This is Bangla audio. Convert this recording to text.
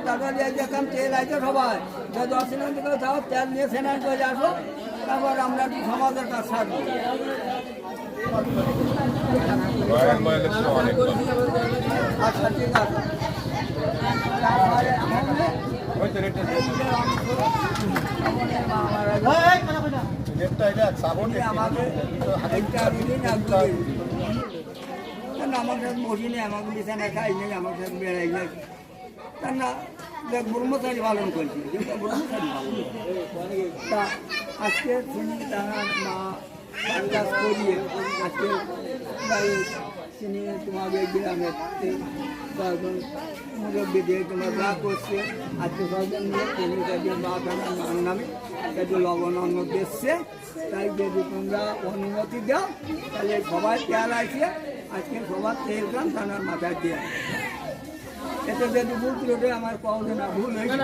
টাকা দিয়ে যেতাম তেল আছে সবাই 10 দিনের দিকে যাও তেল নিয়ে সেনান করে আসো তারপর আমরা একটু সমাজের কাজ সারবো আচ্ছা ঠিক আছে আমাকে বসি নেই আমাকে বিছানা খাই নেই আমার সাথে বেড়াই নেই না ব্রহ্মচারী পালন করছি ব্রহ্মচারী পালন তা আজকে তিনি তার মা কাজ করিয়ে আজকে তিনি তোমাদের গ্রামের মুরব্বী দিয়ে তোমার যা করছে আজকে সরকার নিয়ে তিনি তাদের মা থানার মার নামে তাদের লবণ অন্ন দিচ্ছে তাই যদি তোমরা অনুমতি দাও তাহলে সবাই তেল আছে আজকে সবার তেল গ্রাম থানার মাথায় দিয়ে এতে যদি ভুল ত্রুটি আমার পাওয়া না ভুল হয়েছে